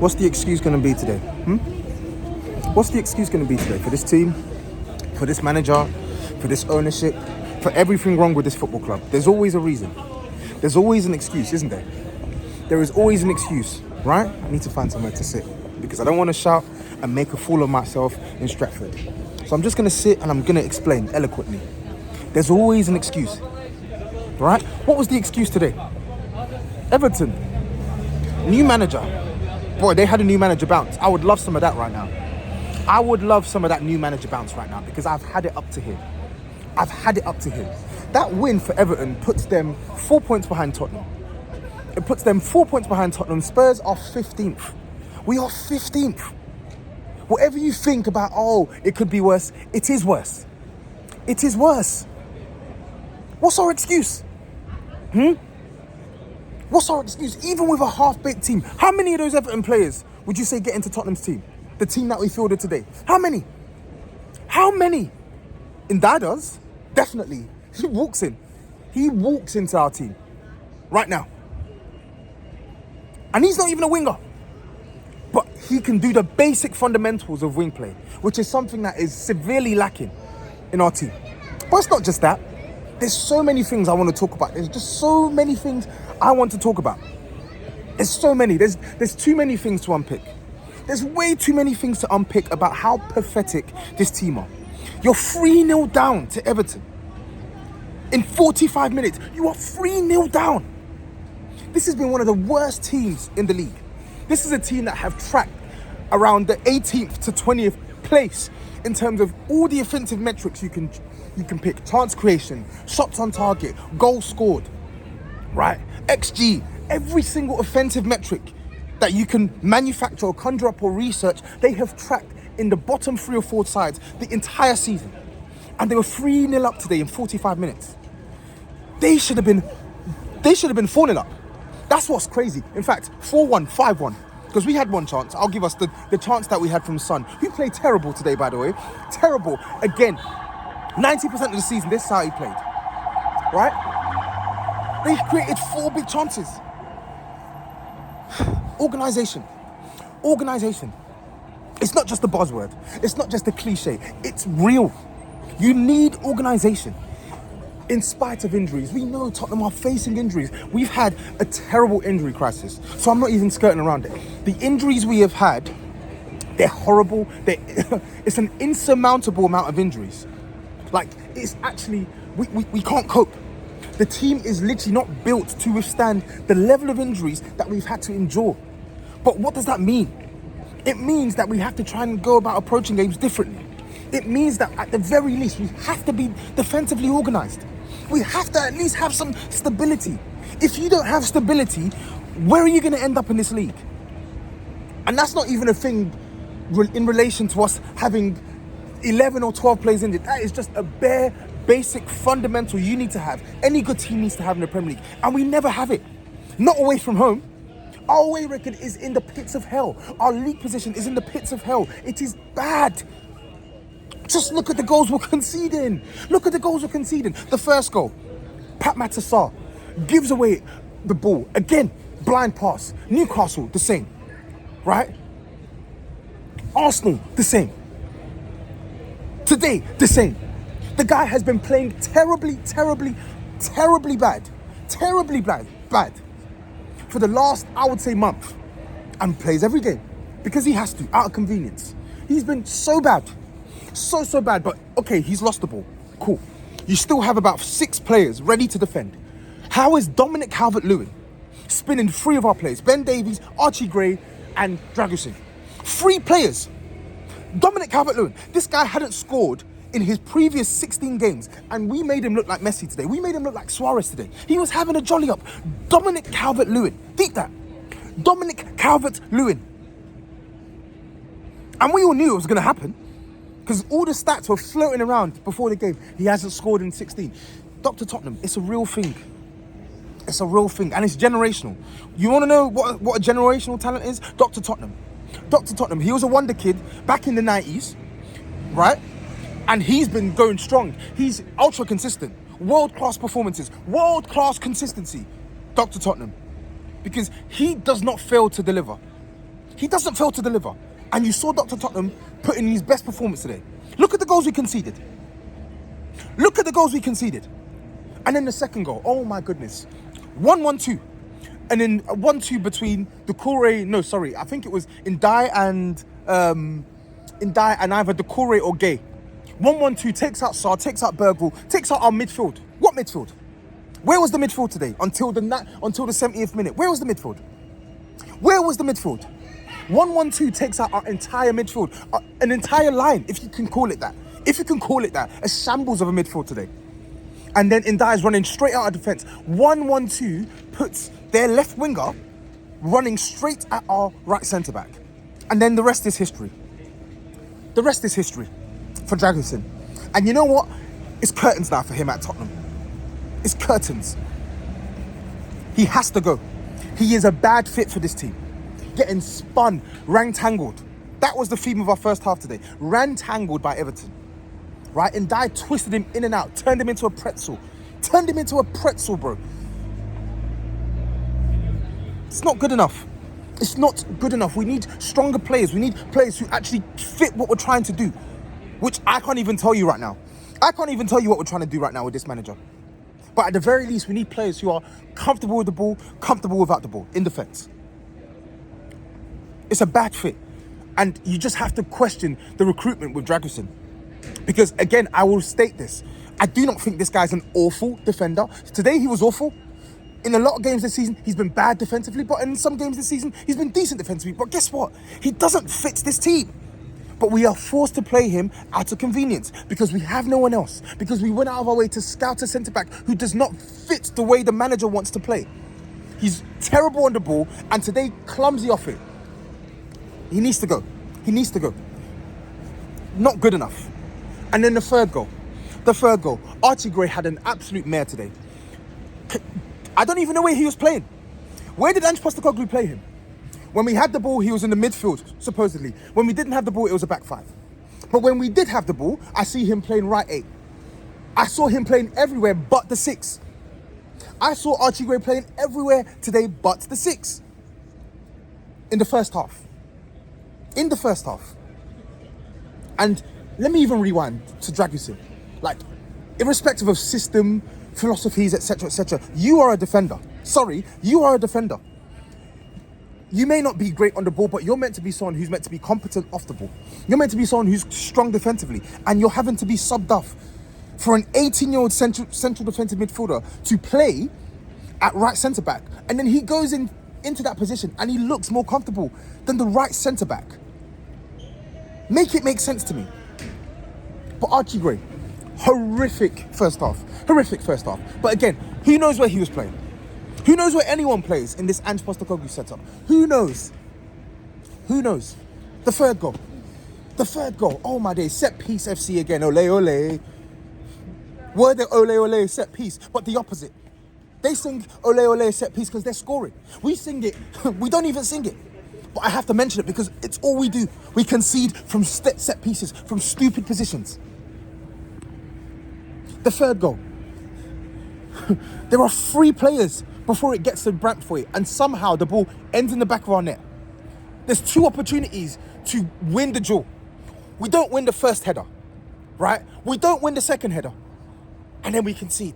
What's the excuse going to be today? What's the excuse going to be today for this team, for this manager, for this ownership, for everything wrong with this football club? There's always a reason. There's always an excuse, isn't there? There is always an excuse, right? I need to find somewhere to sit because I don't want to shout and make a fool of myself in Stratford. So I'm just going to sit and I'm going to explain eloquently. There's always an excuse, right? What was the excuse today? Everton, new manager. Boy, they had a new manager bounce. I would love some of that right now. I would love some of that new manager bounce right now because I've had it up to here. I've had it up to here. That win for Everton puts them 4 points behind Tottenham. It puts them 4 points behind Tottenham. Spurs are 15th. We are 15th. Whatever you think about, it could be worse, it is worse. It is worse. What's our excuse? What's our excuse? Even with a half-baked team, how many of those Everton players would you say get into Tottenham's team? The team that we fielded today. How many? How many? Indai does. Definitely. He walks in. He walks into our team. Right now. And he's not even a winger. But he can do the basic fundamentals of wing play, which is something that is severely lacking in our team. But it's not just that. There's so many things I want to talk about. There's just so many things I want to talk about. There's so many. There's too many things to unpick. There's way too many things to unpick about how pathetic this team are. You're 3-0 down to Everton. In 45 minutes, you are 3-0 down. This has been one of the worst teams in the league. This is a team that have tracked around the 18th to 20th place in terms of all the offensive metrics you can pick. Chance creation, shots on target, goals scored, right? XG, every single offensive metric that you can manufacture or conjure up or research, they have tracked in the bottom 3 or 4 sides the entire season. And they were 3-0 up today in 45 minutes. They should have been 4-0 up. That's what's crazy. In fact, 4-1, 5-1. Because we had one chance. I'll give us the chance that we had from Son, who played terrible today, by the way. Terrible. Again, 90% of the season, this is how he played. Right? They created 4 big chances. Organisation. It's not just a buzzword. It's not just a cliche. It's real. You need organisation. In spite of injuries, we know Tottenham are facing injuries. We've had a terrible injury crisis, so I'm not even skirting around it. The injuries we have had, they're horrible. It's an insurmountable amount of injuries. Like, it's actually, we can't cope. The team is literally not built to withstand the level of injuries that we've had to endure. But what does that mean? It means that we have to try and go about approaching games differently. It means that at the very least, we have to be defensively organised. We have to at least have some stability. If you don't have stability, where are you going to end up in this league? And that's not even a thing in relation to us having 11 or 12 players injured. That is just a bare, basic, fundamental you need to have. Any good team needs to have in the Premier League. And we never have it. Not away from home. Our away record is in the pits of hell. Our league position is in the pits of hell. It is bad. Just look at the goals we're conceding. The first goal, Pat Matasar gives away the ball. Again, blind pass. Newcastle, the same. Right? Arsenal, the same. Today, the same. The guy has been playing terribly bad. Bad. For the last, I would say, month. And plays every game. Because he has to, out of convenience. He's been so bad. So bad, but okay, he's lost the ball. Cool. You still have about 6 players ready to defend. How is Dominic Calvert-Lewin spinning 3 of our players? Ben Davies, Archie Gray, and Dragusin. 3 players. Dominic Calvert-Lewin. This guy hadn't scored in his previous 16 games, and we made him look like Messi today. We made him look like Suarez today. He was having a jolly up. Dominic Calvert-Lewin. Think that. Dominic Calvert-Lewin. And we all knew it was going to happen. Because all the stats were floating around before the game. He hasn't scored in 16. Dr. Tottenham, it's a real thing. It's a real thing. And it's generational. You want to know what a generational talent is? Dr. Tottenham. Dr. Tottenham, he was a wonder kid back in the 90s. Right? And he's been going strong. He's ultra consistent. World-class performances. World-class consistency. Dr. Tottenham. Because he does not fail to deliver. He doesn't fail to deliver. And you saw Dr. Tottenham put in his best performance today. Look at the goals we conceded. Look at the goals we conceded. And then the second goal, oh my goodness. 1-1-2. And then 1-2 between I think it was Ndai and either Doucouré or Gay. 1-1-2 takes out Sarr, takes out Bergvall, takes out our midfield. What midfield? Where was the midfield today until the 70th minute? Where was the midfield? Where was the midfield? 1-1-2 takes out our entire midfield, an entire line, if you can call it that. If you can call it that, a shambles of a midfield today. And then Ndai is running straight out of defence. 1-1-2 puts their left winger running straight at our right centre-back. And then the rest is history. The rest is history for Dragusin. And you know what? It's curtains now for him at Tottenham. It's curtains. He has to go. He is a bad fit for this team. Getting spun, rantangled. That was the theme of our first half today. Rantangled by Everton. Right? And Ndai twisted him in and out. Turned him into a pretzel. Turned him into a pretzel, bro. It's not good enough. It's not good enough. We need stronger players. We need players who actually fit what we're trying to do. Which I can't even tell you right now. I can't even tell you what we're trying to do right now with this manager. But at the very least, we need players who are comfortable with the ball, comfortable without the ball, in defence. It's a bad fit. And you just have to question the recruitment with Dragusin. Because, again, I will state this. I do not think this guy's an awful defender. Today, he was awful. In a lot of games this season, he's been bad defensively. But in some games this season, he's been decent defensively. But guess what? He doesn't fit this team. But we are forced to play him out of convenience because we have no one else. Because we went out of our way to scout a centre-back who does not fit the way the manager wants to play. He's terrible on the ball and today clumsy off it. He needs to go. He needs to go. Not good enough. And then the third goal. Archie Gray had an absolute mare today. I don't even know where he was playing. Where did Ange Postecoglou play him? When we had the ball, he was in the midfield, supposedly. When we didn't have the ball, it was a back five. But when we did have the ball, I see him playing right 8. I saw him playing everywhere but the 6. I saw Archie Gray playing everywhere today but the 6. In the first half. And let me even rewind to Dragusin. Like, irrespective of system, philosophies, etc., you are a defender. Sorry, you are a defender. You may not be great on the ball, but you're meant to be someone who's meant to be competent off the ball. You're meant to be someone who's strong defensively, and you're having to be subbed off for an 18-year-old central defensive midfielder to play at right centre-back. And then he goes into that position and he looks more comfortable than the right centre-back. Make it make sense to me. But Archie Gray, horrific first half. But again, who knows where he was playing? Who knows where anyone plays in this Ange Postecoglou setup? Who knows? The third goal. Oh my days. Set piece FC again. Ole, ole. Were the ole, ole set piece, but the opposite. They sing ole, ole set piece because they're scoring. We sing it. We don't even sing it. But I have to mention it because it's all we do. We concede from set pieces, from stupid positions. The third goal. There are 3 players before it gets to Brantford, and somehow the ball ends in the back of our net. There's 2 opportunities to win the duel. We don't win the first header, right? We don't win the second header, and then we concede.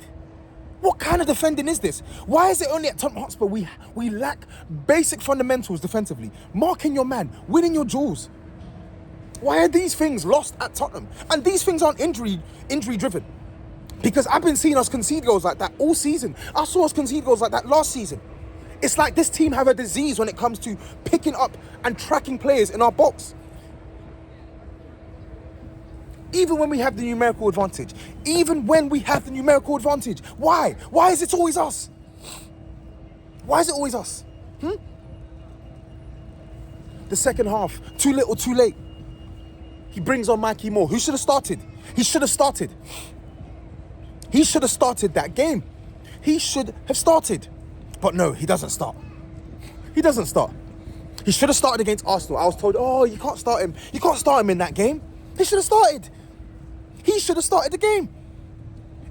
What kind of defending is this? Why is it only at Tottenham Hotspur we lack basic fundamentals defensively? Marking your man, winning your duels. Why are these things lost at Tottenham? And these things aren't injury driven. Because I've been seeing us concede goals like that all season. I saw us concede goals like that last season. It's like this team have a disease when it comes to picking up and tracking players in our box. Even when we have the numerical advantage. Why? Why is it always us? The second half, too little, too late. He brings on Mikey Moore, who should have started. He should have started that game. He should have started. But no, he doesn't start. He should have started against Arsenal. I was told, you can't start him. You can't start him in that game. He should have started. He should have started the game.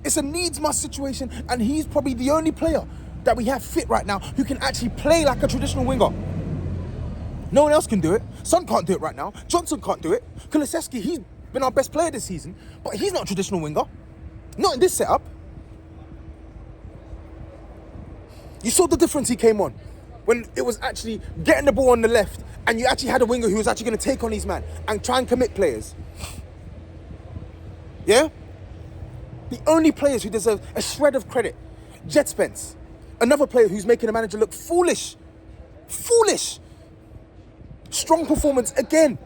It's a needs-must situation, and he's probably the only player that we have fit right now who can actually play like a traditional winger. No one else can do it. Son can't do it right now. Johnson can't do it. Kulusevski, he's been our best player this season, but he's not a traditional winger. Not in this setup. You saw the difference he came on when it was actually getting the ball on the left and you actually had a winger who was actually going to take on these men and try and commit players. Yeah? The only players who deserve a shred of credit, Jet Spence, another player who's making the manager look foolish. Foolish. Strong performance again.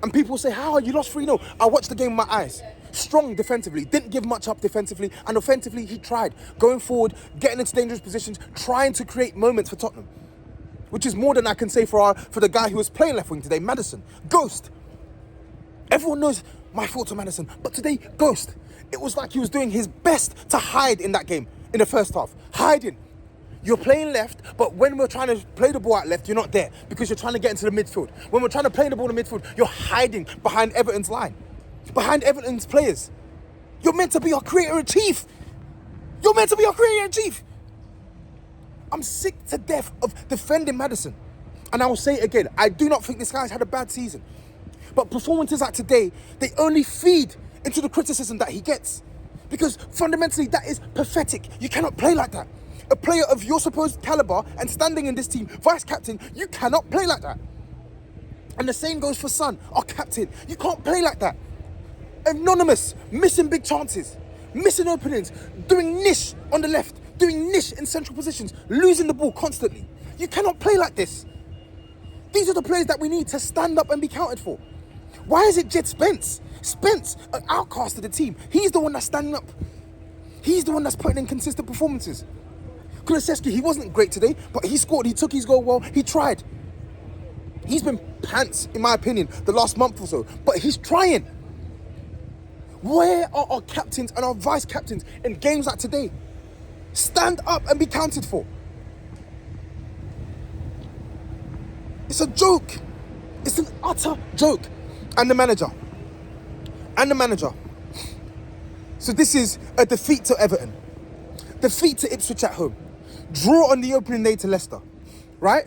And people say, how? You lost 3-0. I watched the game with my eyes. Strong defensively, didn't give much up defensively, and offensively he tried. Going forward, getting into dangerous positions, trying to create moments for Tottenham. Which is more than I can say for the guy who was playing left wing today, Maddison. Ghost. Everyone knows my thoughts on Maddison, but today, ghost. It was like he was doing his best to hide in that game, in the first half. Hiding. You're playing left, but when we're trying to play the ball out left, you're not there because you're trying to get into the midfield. When we're trying to play the ball in the midfield, you're hiding behind Everton's line, behind Everton's players. You're meant to be our creator in chief. You're meant to be our creator in chief. I'm sick to death of defending Maddison. And I will say it again, I do not think this guy's had a bad season. But performances like today, they only feed into the criticism that he gets. Because fundamentally, that is pathetic. You cannot play like that. A player of your supposed caliber and standing in this team, vice captain, you cannot play like that. And the same goes for Son, our captain. You can't play like that. Anonymous, missing big chances, missing openings, doing niche on the left, doing niche in central positions, losing the ball constantly. You cannot play like this. These are the players that we need to stand up and be counted for. Why is it Jet Spence? Spence, an outcast of the team. He's the one that's standing up. He's the one that's putting in consistent performances. Kulusevski, he wasn't great today, but he scored, he took his goal well, he tried. He's been pants, in my opinion, the last month or so, but he's trying. Where are our captains and our vice captains in games like today? Stand up and be counted for. It's a joke. It's an utter joke. And the manager. So this is a defeat to Everton. Defeat to Ipswich at home. Draw on the opening day to Leicester. Right?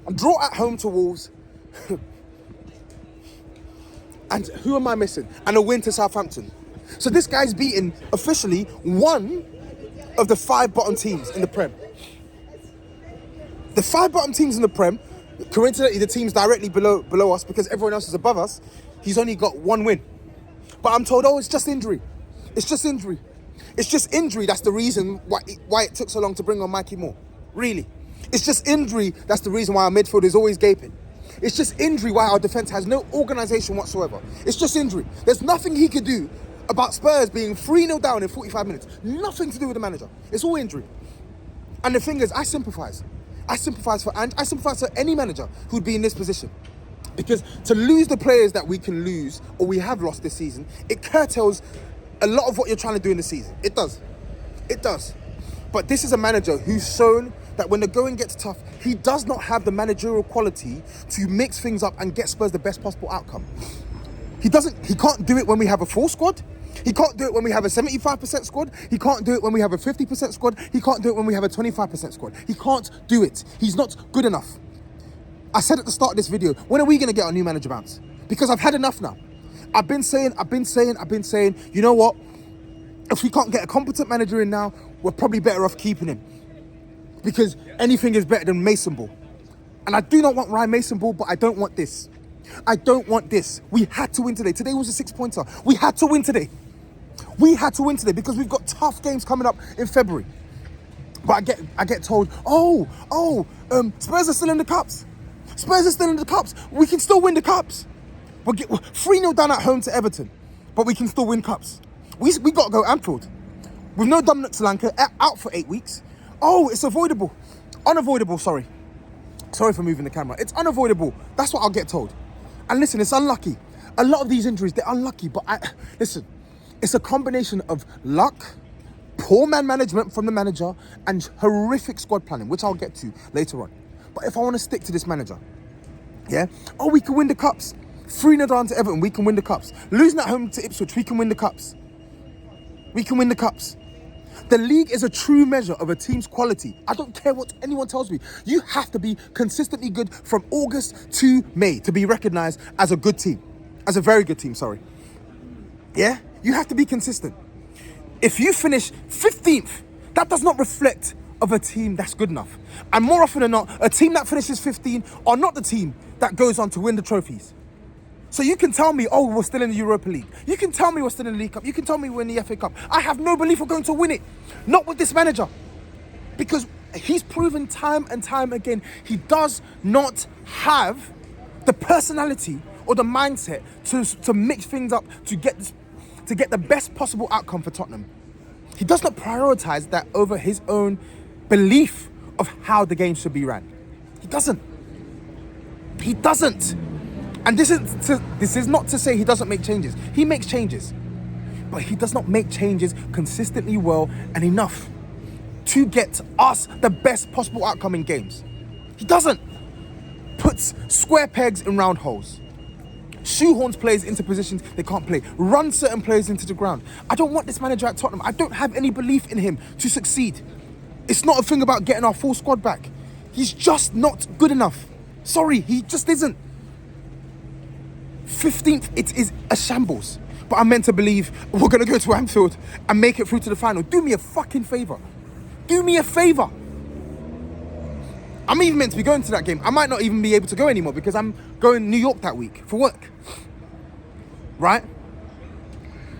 And draw at home to Wolves. And who am I missing? And a win to Southampton. So this guy's beaten officially one of the 5 bottom teams in the Prem. The 5 bottom teams in the Prem, coincidentally the teams directly below us because everyone else is above us, he's only got 1 win. But I'm told, oh, it's just injury. It's just injury. It's just injury that's the reason why it took so long to bring on Mikey Moore. Really. It's just injury that's the reason why our midfield is always gaping. It's just injury why our defence has no organisation whatsoever. It's just injury. There's nothing he could do about Spurs being 3-0 down in 45 minutes. Nothing to do with the manager. It's all injury. And the thing is, I sympathise. I sympathise for Ange. I sympathise for any manager who'd be in this position. Because to lose the players that we can lose, or we have lost this season, it curtails a lot of what you're trying to do in the season. It does. It does. But this is a manager who's shown that when the going gets tough, he does not have the managerial quality to mix things up and get Spurs the best possible outcome. He can't do it when we have a full squad. He can't do it when we have a 75% squad. He can't do it when we have a 50% squad. He can't do it when we have a 25% squad. He can't do it. He's not good enough. I said at the start of this video, when are we going to get our new manager bounce? Because I've had enough now. I've been saying, you know what? If we can't get a competent manager in now, we're probably better off keeping him. Because anything is better than Mason Ball. And I do not want Ryan Mason Ball, but I don't want this. I don't want this. We had to win today. Today was a 6-pointer. We had to win today. We had to win today because we've got tough games coming up in February. But I get told, Spurs are still in the cups. Spurs are still in the cups. We can still win the cups. We're 3-0 down at home to Everton, but we can still win cups. We got to go Anfield. With no Dominic Solanke, out for 8 weeks. Oh, it's avoidable. Unavoidable, sorry. Sorry for moving the camera. It's unavoidable. That's what I'll get told. And listen, it's unlucky. A lot of these injuries, they're unlucky. But listen, it's a combination of luck, poor man management from the manager, and horrific squad planning, which I'll get to later on. But if I want to stick to this manager, yeah? Oh, we can win the cups. 3-0 down to Everton, we can win the cups. Losing at home to Ipswich, we can win the cups. We can win the cups. The league is a true measure of a team's quality. I don't care what anyone tells me. You have to be consistently good from August to May to be recognised as a good team. As a very good team, sorry. Yeah? You have to be consistent. If you finish 15th, that does not reflect of a team that's good enough. And more often than not, a team that finishes 15 are not the team that goes on to win the trophies. So you can tell me, oh, we're still in the Europa League. You can tell me we're still in the League Cup. You can tell me we're in the FA Cup. I have no belief we're going to win it. Not with this manager. Because he's proven time and time again, he does not have the personality or the mindset to mix things up to get the best possible outcome for Tottenham. He does not prioritise that over his own belief of how the game should be ran. He doesn't. He doesn't. And this is not to say he doesn't make changes. He makes changes. But he does not make changes consistently well and enough to get us the best possible outcome in games. He doesn't. Puts square pegs in round holes. Shoehorns players into positions they can't play. Runs certain players into the ground. I don't want this manager at Tottenham. I don't have any belief in him to succeed. It's not a thing about getting our full squad back. He's just not good enough. Sorry, he just isn't. 15th, it is a shambles. But I'm meant to believe we're going to go to Anfield and make it through to the final. Do me a fucking favour. Do me a favour. I'm even meant to be going to that game. I might not even be able to go anymore because I'm going to New York that week for work. Right?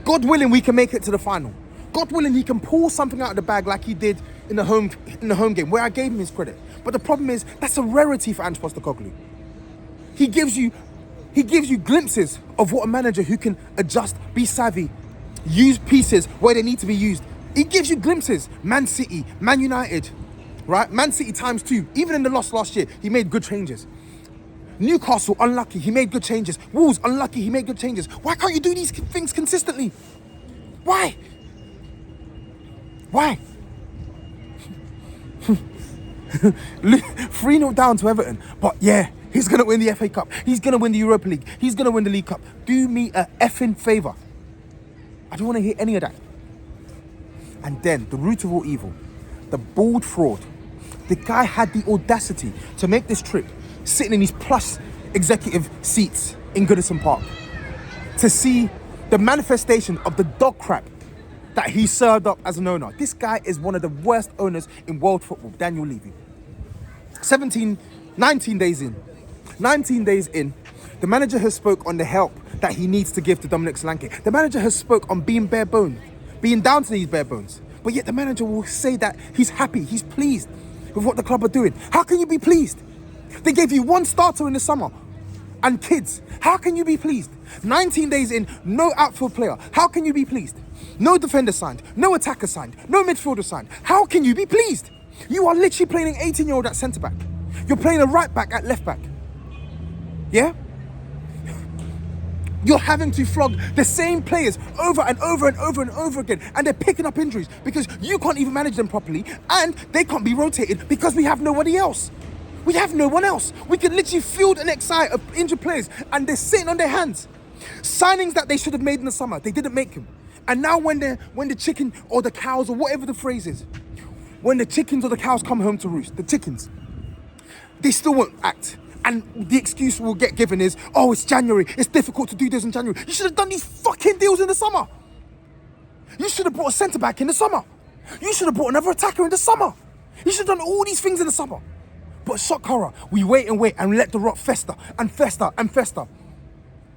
God willing, we can make it to the final. God willing, he can pull something out of the bag like he did in the home game, where I gave him his credit. But the problem is, that's a rarity for Ange Postecoglou. He gives you glimpses of what a manager who can adjust, be savvy, use pieces where they need to be used. He gives you glimpses. Man City, Man United, right? Man City times 2. Even in the loss last year, he made good changes. Newcastle, unlucky, he made good changes. Wolves, unlucky, he made good changes. Why can't you do these things consistently? Why? Why? 3-0 down to Everton. But yeah, he's going to win the FA Cup. He's going to win the Europa League. He's going to win the League Cup. Do me a effing favour. I don't want to hear any of that. And then, the root of all evil, the bald fraud. The guy had the audacity to make this trip sitting in his plush executive seats in Goodison Park to see the manifestation of the dog crap that he served up as an owner. This guy is one of the worst owners in world football, Daniel Levy. 19 days in, the manager has spoke on the help that he needs to give to Dominic Solanke. The manager has spoke on being bare bones, being down to these bare bones. But yet the manager will say that he's happy, he's pleased with what the club are doing. How can you be pleased? They gave you one starter in the summer and kids. How can you be pleased? 19 days in, no outfield player. How can you be pleased? No defender signed, no attacker signed, no midfielder signed. How can you be pleased? You are literally playing an 18-year-old at centre-back. You're playing a right-back at left-back. Yeah? You're having to flog the same players over and over and over and over again, and they're picking up injuries because you can't even manage them properly, and they can't be rotated because we have nobody else. We have no one else. We can literally field an XI of injured players, and they're sitting on their hands. Signings that they should have made in the summer, they didn't make them. And now when the chicken or the cows or whatever the phrase is, when the chickens or the cows come home to roost, the chickens, they still won't act. And the excuse we'll get given is, oh, it's January, it's difficult to do this in January. You should have done these fucking deals in the summer. You should have brought a centre-back in the summer. You should have brought another attacker in the summer. You should have done all these things in the summer. But shock horror, we wait and let the rot fester and fester and fester.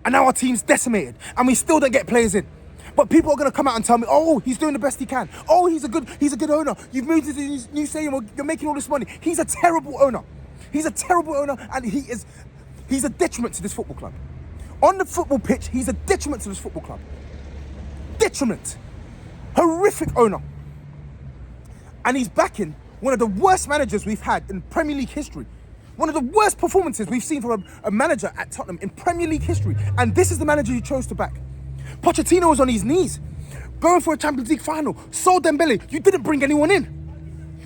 And now our team's decimated and we still don't get players in. But people are going to come out and tell me, oh, he's doing the best he can. Oh, he's a good owner. You've moved to this new stadium, you're making all this money. He's a terrible owner. He's a terrible owner, and he's a detriment to this football club. On the football pitch, he's a detriment to this football club. Detriment. Horrific owner. And he's backing one of the worst managers we've had in Premier League history. One of the worst performances we've seen from a manager at Tottenham in Premier League history. And this is the manager he chose to back. Pochettino was on his knees, going for a Champions League final. Sol Dembele, you didn't bring anyone in.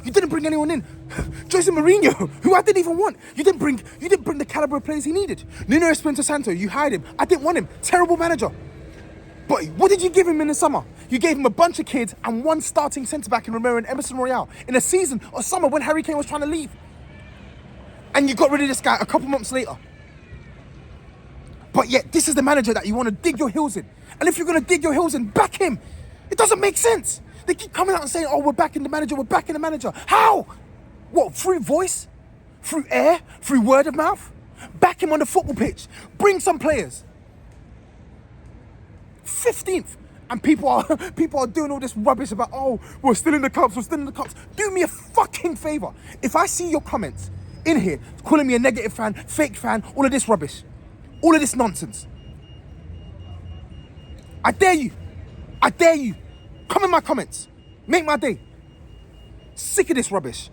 Jose Mourinho, who I didn't even want. You didn't bring the caliber of players he needed. Nuno Espirito Santo, you hired him. I didn't want him. Terrible manager. But what did you give him in the summer? You gave him a bunch of kids and one starting centre-back in Romero and Emerson Royale in a season or summer when Harry Kane was trying to leave. And you got rid of this guy a couple months later. But yet, this is the manager that you want to dig your heels in. And if you're going to dig your heels in, back him. It doesn't make sense. They keep coming out and saying, oh, we're backing the manager, we're backing the manager. How? What, through voice? Through air? Through word of mouth? Back him on the football pitch. Bring some players. 15th. And people are doing all this rubbish about, oh, we're still in the cups, we're still in the cups. Do me a fucking favour. If I see your comments in here calling me a negative fan, fake fan, all of this rubbish, all of this nonsense, I dare you. I dare you. Come in my comments. Make my day. Sick of this rubbish.